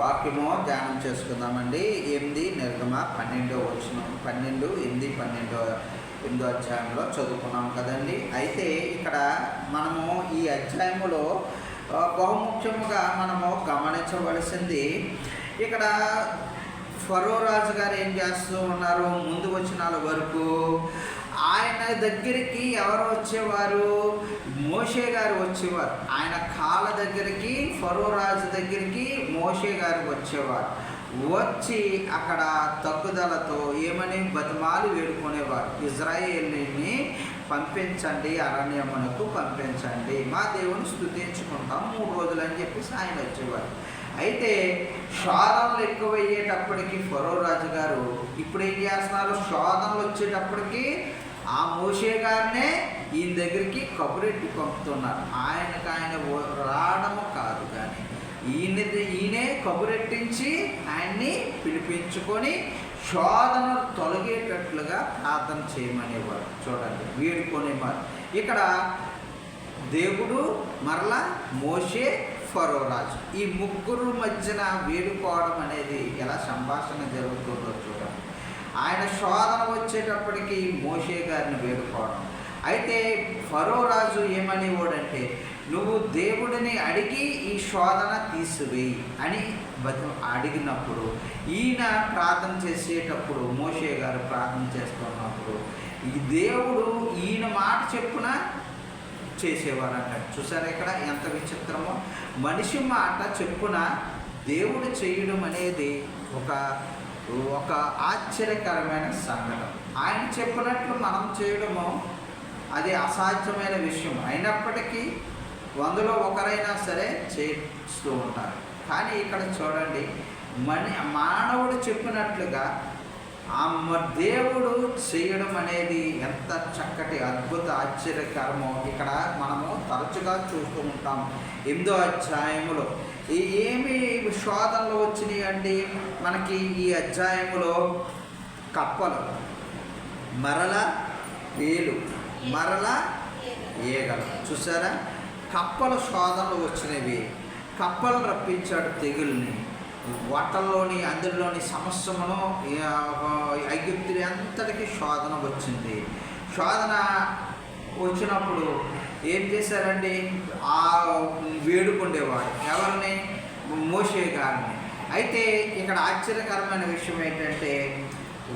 వాక్యము ధ్యానం చేసుకుందామండి. 8 నిర్గమ 12వ వచనం 8 అధ్యాయంలో చదువుకున్నాం కదండి. అయితే ఇక్కడ మనము ఈ అధ్యాయములో బహుముఖ్యముగా మనము గమనించవలసింది, ఇక్కడ ఫరో రాజు గారు ఏం చేస్తూ ఉన్నారు, ముందు వచనాల వరకు ఆయన దగ్గరికి ఎవరు వచ్చేవారు, మోషే గారు వచ్చేవారు. ఆయన కాళ్ళ దగ్గరికి, ఫరో రాజు దగ్గరికి మోషే గారు వచ్చేవారు. వచ్చి అక్కడ తగ్గుదలతో ఏమని బతిమాలి వేడుకునేవారు, ఇజ్రాయేలుని పంపించండి, అరణ్యమునకు పంపించండి, మా దేవుని స్తుతించుకుంటాం 3 రోజులు అని చెప్పేసి ఆయన వచ్చేవారు. అయితే శోధనలు ఎక్కువయ్యేటప్పటికి ఫరో రాజు గారు ఇప్పుడు ఏం చేస్తున్నారు, శోధనలు వచ్చేటప్పటికి ఆ మోషే గారినే ఈయన దగ్గరికి కబురెట్టి పంపుతున్నారు. ఆయన రావడము కాదు, కానీ ఈయనే కబురెట్టించి ఆయన్ని పిలిపించుకొని శోధనలు తొలగేటట్లుగా ప్రార్థన చేయమనేవారు. చూడండి, వేడుకొనేవారు. ఇక్కడ దేవుడు, మరలా మోషే, ఫరో రాజు, ఈ ముగ్గురు మధ్యన వేడుకోవడం అనేది ఎలా సంభాషణ జరుగుతుందో చూడండి. ఆయన శోధన వచ్చేటప్పటికి మోషే గారిని వేడుకోవడం. అయితే ఫరో రాజు ఏమనేవాడంటే, నువ్వు దేవుడిని అడిగి ఈ శోధన తీసివేయి అని అడిగినప్పుడు, ఈయన ప్రార్థన చేసేటప్పుడు, మోషే గారు ప్రార్థన చేస్తున్నప్పుడు ఈ దేవుడు ఈయన మాట చెప్పున చేసేవారు అంటారు. చూసారా ఇక్కడ ఎంత విచిత్రమో. మనిషి మాట చెప్పున దేవుడు చేయడం అనేది ఒక ఆశ్చర్యకరమైన సంఘటన. ఆయన చెప్పినట్లు మనం చేయడము అది అసాధ్యమైన విషయం. అయినప్పటికీ 100లో ఒకరైనా సరే చేస్తూ ఉంటారు. కానీ ఇక్కడ చూడండి, మానవుడు చెప్పినట్లుగా దేవుడు చేయడం అనేది ఎంత చక్కటి అద్భుత ఆశ్చర్యకరమో ఇక్కడ మనము తరచుగా చూస్తూ ఉంటాం. 8వ అధ్యాయములో ఏమి శోధనలు వచ్చినాయి అండి మనకి ఈ అధ్యాయములో? కప్పలు, మరల వేలు, మరల ఈగలు. చూసారా, కప్పల శోధనలు వచ్చినవి. కప్పలు రప్పించాడు తెగుల్ని, వాటల్లోని అందులోని సమస్యను ఐగుప్తుడి అంతటికి శోధన వచ్చింది. శోధన వచ్చినప్పుడు ఏం చేశారండి, ఆ వేడుకుండేవాడు ఎవరిని, మోషే గారిని. అయితే ఇక్కడ ఆశ్చర్యకరమైన విషయం ఏంటంటే,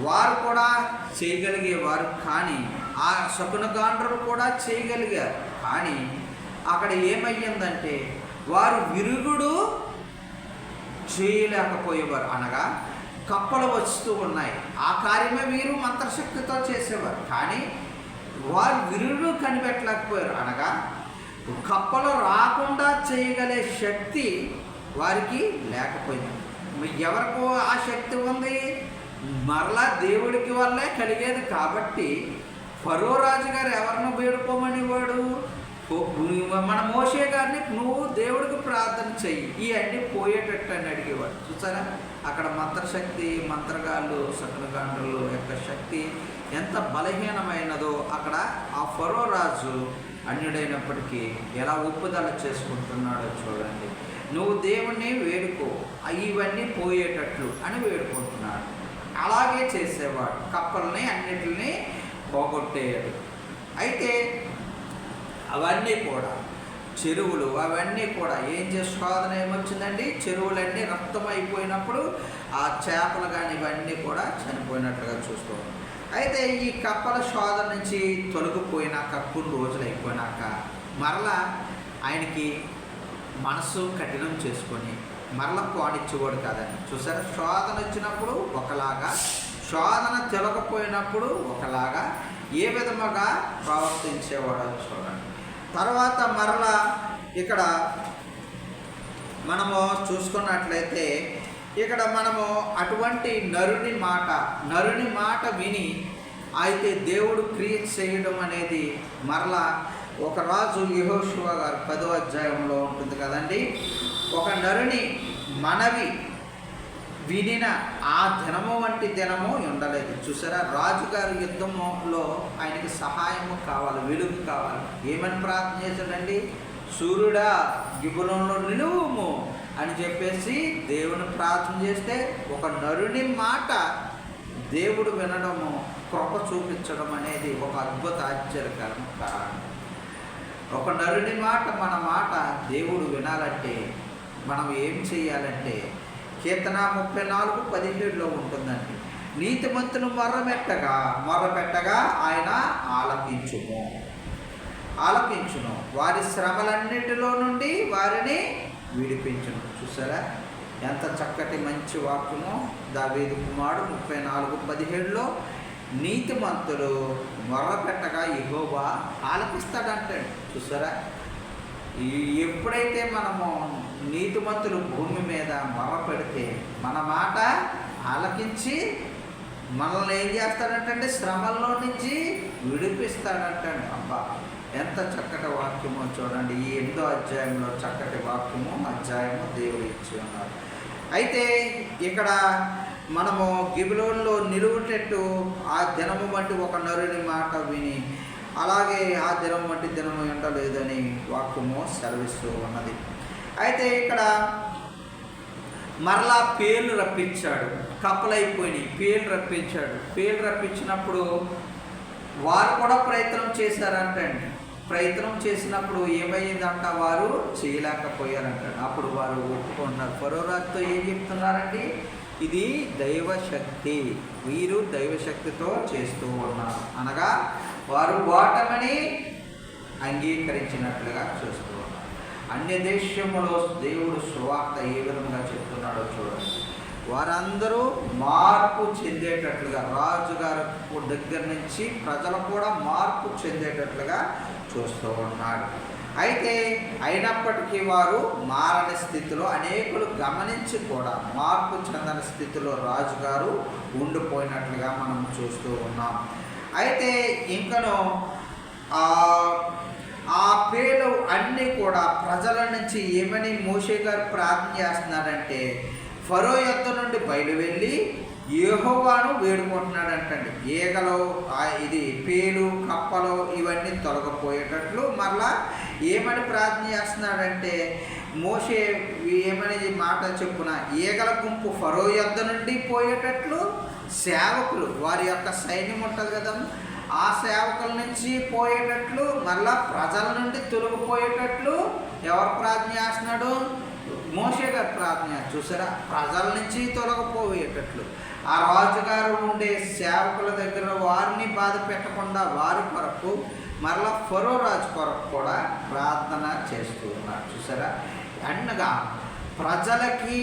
వారు కూడా చేయగలిగేవారు, కానీ ఆ శకునగాండ్రులు కూడా చేయగలిగారు. కానీ అక్కడ ఏమయ్యిందంటే, వారు విరుగుడు చేయలేకపోయేవారు. అనగా కప్పలు వస్తూ ఉన్నాయి, ఆ కార్యమే వీరు మంత్రశక్తితో చేసేవారు, కానీ వారు విరుడు కనిపెట్టలేకపోయారు. అనగా కప్పలు రాకుండా చేయగలే శక్తి వారికి లేకపోయింది. ఎవరికో ఆ శక్తి ఉంది, మరలా దేవుడికి వల్లే కలిగేది. కాబట్టి ఫరో రాజు గారు ఎవరిని వేడుకోమనేవాడు, మన మోషే గారిని నువ్వు దేవుడికి ప్రార్థన చెయ్యి, ఇవన్నీ పోయేటట్టు అని అడిగేవాడు. చూసారా, అక్కడ మంత్రశక్తి, మంత్రగాళ్ళు, శకునగాండ్రుల యొక్క శక్తి ఎంత బలహీనమైనదో అక్కడ ఆ ఫరో రాజు అన్యుడైనప్పటికీ ఎలా ఒప్పుదల చేసుకుంటున్నాడో చూడండి. నువ్వు దేవుణ్ణి వేడుకో, ఇవన్నీ పోయేటట్లు అని వేడుకుంటున్నాడు. అలాగే చేసేవాడు, కప్పల్ని అన్నిటిని పోగొట్టేయాడు. అయితే అవన్నీ కూడా చెరువులు, అవన్నీ కూడా ఏం చేసి శోధన ఏమొచ్చిందండి, చెరువులన్నీ రక్తం అయిపోయినప్పుడు ఆ చేపలు కానీ ఇవన్నీ కూడా చనిపోయినట్లుగా చూస్తాం. అయితే ఈ కప్పల శోధన నుంచి తొలగిపోయినాక కొన్ని రోజులు అయిపోయినాక మరలా ఆయనకి మనసు కఠినం చేసుకొని మరలా పోనిచ్చేవాడు కాదని. చూసారా, శోధన వచ్చినప్పుడు ఒకలాగా, శోధన తొలగిపోయినప్పుడు ఒకలాగా ఏ విధముగా ప్రవర్తించేవాడో చూడండి. తర్వాత మరలా ఇక్కడ మనము చూసుకున్నట్లయితే, ఇక్కడ మనము అటువంటి నరుని మాట విని అయితే దేవుడు క్రియ చేయడం అనేది మరలా ఒక రాజు యెహోషువ గారు 10వ అధ్యాయంలో ఉంటుంది కదండి. ఒక నరుని మనవి వినిన ఆ దినము వంటి దినము ఉండలేదు. చూసారా, రాజుగారి యుద్ధంలో ఆయనకి సహాయము కావాలి, వెలుగు కావాలి. ఏమని ప్రార్థన చేశాడండి, సూర్యుడా గిబులోనులో నిలువుము, అని చెప్పేసి దేవుని ప్రార్థన చేస్తే ఒక నరుని మాట దేవుడు వినడము, కృప చూపించడం అనేది ఒక అద్భుత ఆశ్చర్యకరం కారణం. ఒక నరుని మాట, మన మాట దేవుడు వినాలంటే మనం ఏం చేయాలంటే కీర్తన 34:17 ఉంటుందండి. నీతిమంతులు మొర్రపెట్టగా ఆయన ఆలకించును, వారి శ్రమలన్నిటిలో నుండి వారిని విడిపించును. చూసారా ఎంత చక్కటి మంచి వాక్యమో. దావీదు కుమారుడు 34:17 నీతిమంతులు మొర్రపెట్టగా యెహోవా ఆలకిస్తాడంటే. చూసారా, ఎప్పుడైతే మనము నీతిమంతులు భూమి మీద మొర్రపెడితే మన మాట ఆలకించి మనల్ని ఏం చేస్తాడంటే శ్రమల్లో నుంచి విడిపిస్తాడంటండి. అబ్బా ఎంత చక్కటి వాక్యమో చూడండి. ఈ 8వ అధ్యాయంలో చక్కటి అధ్యాయము దేవుడు ఇచ్చి ఉన్నారు. అయితే ఇక్కడ మనము గిబిలోనులో నిలువుటెట్టు ఆ దినము వంటి ఒక నరుని మాట విని, అలాగే ఆ దినం వంటి దినము ఎండలేదని వాక్యము సెలవిస్తూ ఉన్నది. అయితే ఇక్కడ మరలా పేర్లు రప్పించాడు. కప్పలైపోయినాయి, పేర్లు రప్పించాడు. పేర్లు రప్పించినప్పుడు వారు కూడా ప్రయత్నం చేశారంటండి. ప్రయత్నం చేసినప్పుడు ఏమైందంట, వారు చేయలేకపోయారంట. అప్పుడు వారు ఒప్పుకుంటున్నారు. ఫరో రాజుతో ఏం చెప్తున్నారండి, ఇది దైవశక్తి, వీరు దైవశక్తితో చేస్తూ ఉన్నారు అనగా వారు ఓటమిని అంగీకరించినట్లుగా చూస్తూ ఉన్నారు. అన్య దేశంలో దేవుడు సువార్త ఏ విధంగా చెప్తున్నాడో చూడండి. వారందరూ మార్పు చెందేటట్లుగా, రాజుగారి దగ్గర నుంచి ప్రజలు కూడా మార్పు చెందేటట్లుగా చూస్తూ ఉన్నాడు. అయితే అయినప్పటికీ వారు మారని స్థితిలో, అనేకులు గమనించి కూడా మార్పు చెందని స్థితిలో రాజుగారు ఉండిపోయినట్లుగా మనం చూస్తూ ఉన్నాం. అయితే ఇంకను ఆ పేర్లు అన్నీ కూడా ప్రజల నుంచి ఏమని మోషే గారు ప్రార్థన చేస్తున్నాడంటే, ఫరో యొద్ద నుండి బయలు వెళ్ళి యెహోవాను వేడుకుంటున్నాడంటండి. ఈగలు, ఇది పేలు, కప్పలు ఇవన్నీ తొలగిపోయేటట్లు మరలా ఏమని ప్రార్థన చేస్తున్నాడంటే, మోషే ఏమని మాట చెప్పున ఈగల గుంపు ఫరో యొద్ద నుండి పోయేటట్లు, సేవకులు వారి యొక్క సైన్యం ఉంటుంది కదా, ఆ సేవకుల నుంచి పోయేటట్లు, మరలా ప్రజల నుండి తొలగిపోయేటట్లు ఎవరు ప్రార్థన చేస్తున్నాడు, మోషే గారు ప్రార్థన. చూసారా, ప్రజల నుంచి తొలగిపోయేటట్లు ఆ రాజుగారు ఉండే సేవకుల దగ్గర వారిని బాధ పెట్టకుండా వారి కొరకు మరలా ఫరో రాజు కొరకు కూడా ప్రార్థన చేస్తూ ఉన్నారు. చూసారా, అనగా ప్రజలకి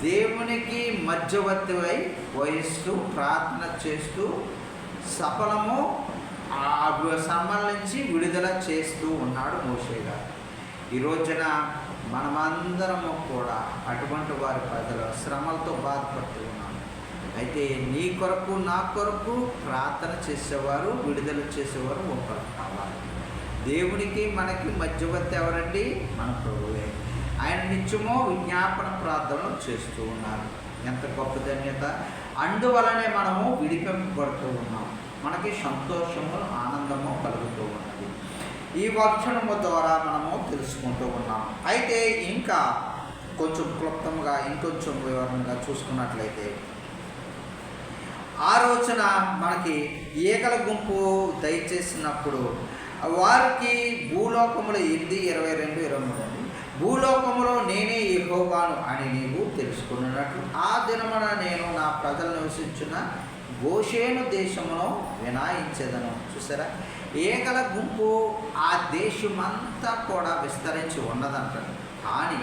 దేవునికి మధ్యవర్తివై వహిస్తూ ప్రార్థన చేస్తూ సఫలము ఆ శ్రమల నుంచి విడుదల చేస్తూ ఉన్నాడు మోషే గారు. ఈ రోజున మనమందరము కూడా అటువంటి వారి ప్రజలు శ్రమలతో బాధపడుతూ ఉన్నాము. అయితే నీ కొరకు నా కొరకు ప్రార్థన చేసేవారు, విడుదల చేసేవారు ఒకరు కావాలి. దేవునికి మనకి మధ్యవర్తి ఎవరండి, మన ప్రభువే. ఆయన నిత్యమో విజ్ఞాపన ప్రార్థనలు చేస్తూ ఉన్నారు. ఎంత గొప్ప ధన్యత. అందువలనే మనము విడిపింపబడుతూ ఉన్నాం. మనకి సంతోషము, ఆనందము కలుగుతూ ఉన్నది. ఈ వచనము ద్వారా మనము తెలుసుకుంటూ ఉన్నాం. అయితే ఇంకా కొంచెం క్లుప్తంగా, ఇంకొంచెం వివరంగా చూసుకున్నట్లయితే, ఆ రోజున మనకి ఈగల గుంపు దయచేసినప్పుడు వారికి భూలోకములో 8:22-23 భూలోకములో నేనే యెహోవాను అని నీవు తెలుసుకున్నట్లు ఆ దినమున నేను నా ప్రజలు నివసించిన గోషేను దేశమును వినాయించేదను. చూసారా, ఈగల గుంపు ఆ దేశమంతా కూడా విస్తరించి ఉన్నదంటారు. కానీ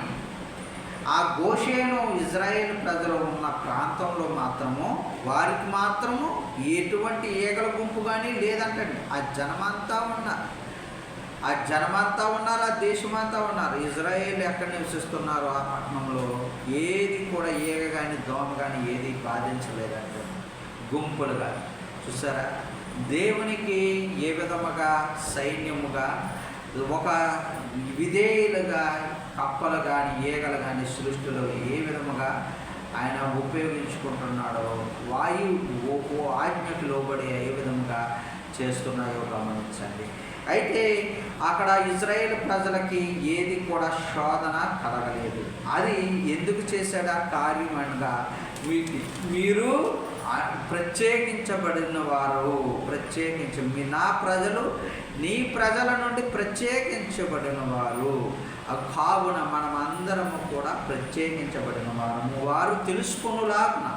ఆ గోషేను ఇజ్రాయేల్ ప్రజలు ఉన్న ప్రాంతంలో మాత్రము వారికి మాత్రము ఎటువంటి ఈగల గుంపు కానీ లేదంటండి. ఆ జనమంతా ఉన్నారు, ఆ దేశమంతా ఉన్నారు. ఇజ్రాయేల్ ఎక్కడ నివసిస్తున్నారు ఆ పట్టణంలో ఏది కూడా ఈగ కానీ దోమ కానీ ఏది బాధించలేదంటే గుంపులుగా. చూసారా, దేవునికి ఏ విధముగా సైన్యముగా ఒక విధేయులుగా కప్పలు కానీ ఈగలు కానీ సృష్టిలో ఏ విధముగా ఆయన ఉపయోగించుకుంటున్నాడో, వాయువు ఆజ్ఞకు లోబడి ఏ విధముగా చేస్తున్నాయో గమనించండి. అయితే అక్కడ ఇజ్రాయేల్ ప్రజలకి ఏది కూడా శోధన కలగలేదు. అది ఎందుకు చేశాడు ఆ కార్యం అనగా, మీరు ప్రత్యేకించబడిన వారు, నా ప్రజలు నీ ప్రజల నుండి ప్రత్యేకించబడిన వారు కావున మనమందరము కూడా ప్రత్యేకించబడిన వారు తెలుసుకొనులాగున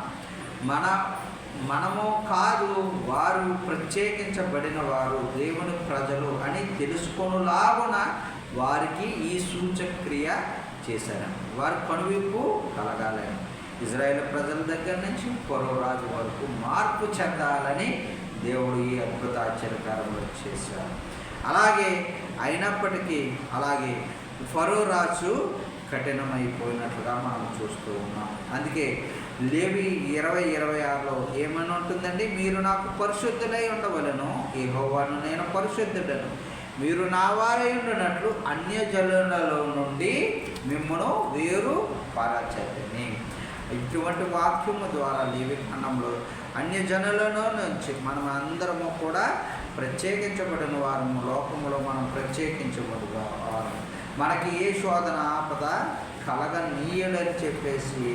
మనము కాదు, వారు ప్రత్యేకించబడిన వారు దేవుని ప్రజలు అని తెలుసుకొనులాగున వారికి ఈ సూచక్రియ చేశారని, వారి కనువిప్పు కలగాలని, ఇజ్రాయేల్ ప్రజల దగ్గర నుంచి ఫరో రాజు వరకు మార్పు చెందాలని దేవుడు ఈ అద్భుత ఆశ్చర్యకార్యములు చేశారు. అలాగే అయినప్పటికీ అలాగే ఫరో రాజు కఠినమైపోయినట్లుగా మనం చూస్తూ ఉన్నాం. అందుకే లేవి 20:26లో ఏమని ఉంటుందండి, మీరు నాకు పరిశుద్ధులై ఉండవలను, యెహోవాను నేను పరిశుద్ధుడను, మీరు నా వారై ఉండినట్లు అన్యజనులలో నుండి మిమ్మును వేరు పరచదని. ఇటువంటి వాక్యము ద్వారా లేవి ఖండంలో అన్యజనులలో నుంచి మనం అందరము కూడా ప్రత్యేకించబడిన వారము, లోకములో మనం ప్రత్యేకించబడిన వారము, మనకి ఏ శోధన ఆపద కలగనీయడని చెప్పేసి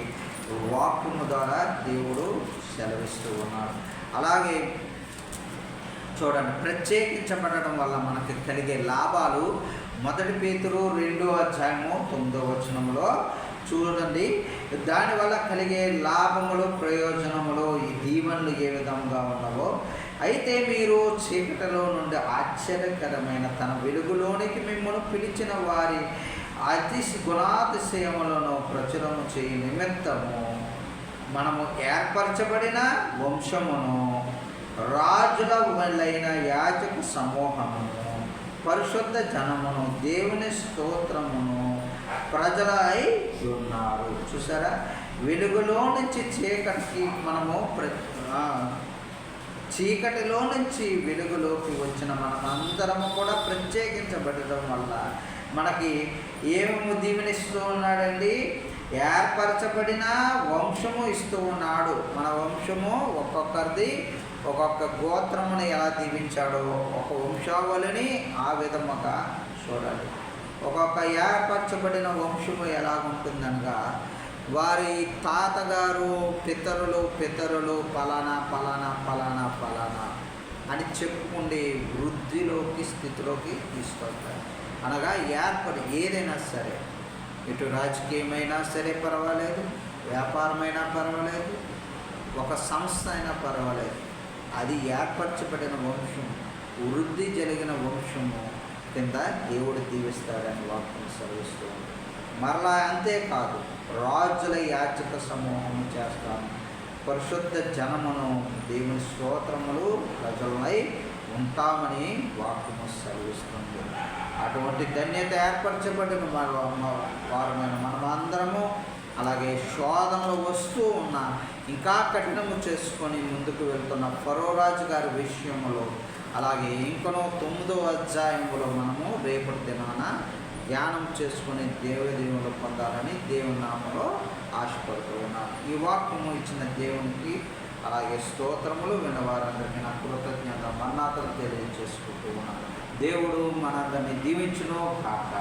వాక్యము ద్వారా దేవుడు సెలవిస్తూ ఉన్నాడు. అలాగే చూడండి, ప్రత్యేకించబడడం వల్ల మనకి కలిగే లాభాలు 1 పేతురు 2:9 చూడండి. దానివల్ల కలిగే లాభములు, ప్రయోజనములు, ఈ దీవెనలు ఏ విధంగా ఉన్నవో, అయితే మీరు చీకటిలో నుండి ఆశ్చర్యకరమైన తన వెలుగులోనికి మిమ్మల్ని పిలిచిన వారి గుణాతిశయములను ప్రచురము చేయ నిమిత్తము మనము ఏర్పరచబడిన వంశమును, రాజుల వలైన యాజక సమూహమును, పరిశుద్ధ జనమును, దేవుని స్తోత్రమును ప్రజలై ఉన్నారు. చూసారా, వెలుగులో నుంచి చీకటికి మనము చీకటిలో నుంచి వెలుగులోకి వచ్చిన మనమందరము కూడా ప్రత్యేకించబడడం వల్ల మనకి ఏమేమి దీవెనిస్తూ ఉన్నాడండి, ఏర్పరచబడిన వంశము ఇస్తూ ఉన్నాడు. మన వంశము ఒక్కొక్కరిది ఒక్కొక్క గోత్రమును ఎలా దీవించాడో ఒక వంశావళిని ఆ విధముగా చూడాలి. ఒక్కొక్క ఏర్పరచబడిన వంశము ఎలాగుంటుందనగా, వారి తాతగారు పితరులు ఫలానా అని చెప్పుకుండి వృద్ధిలోకి స్థితిలోకి తీసుకొస్తారు. అనగా ఏదైనా సరే, ఇటు రాజకీయమైనా సరే పర్వాలేదు, వ్యాపారమైనా పర్వాలేదు, ఒక సంస్థ అయినా పర్వాలేదు, అది ఏర్పరచబడిన వంశం, వృద్ధి జరిగిన వంశము కింద దేవుడు దీవిస్తాడని వాక్యం సెలవిస్తూ ఉంది. మరలా అంతేకాదు, రాజుల యాజక సమూహము చేస్తాను, పరిశుద్ధ జనమును, దేవుని స్తోత్రములు ప్రజలై ఉంటామని వాక్యము సెలవిస్తుంది. అటువంటి ధన్యత ఏర్పరచబడిన వారమైన మనమందరము అలాగే శోధనలు వస్తూ ఉన్న ఇంకా కఠినము చేసుకొని ముందుకు వెళ్తున్న ఫరో రాజు గారి విషయంలో, అలాగే ఇంకనో 9వ అధ్యాయంలో మనము రేపటి దినాన ధ్యానం చేసుకుని దేవుడు పొందాలని దేవుని నామములో ఆశపడుతూ ఉన్నాను. ఈ వాక్యము ఇచ్చిన దేవునికి అలాగే స్తోత్రములు, విన్నవారందరికీ నా కృతజ్ఞత మన్నాతలు తెలియజేసుకుంటూ ఉన్నాను. దేవుడు మనందరినీ దీవించును కాక.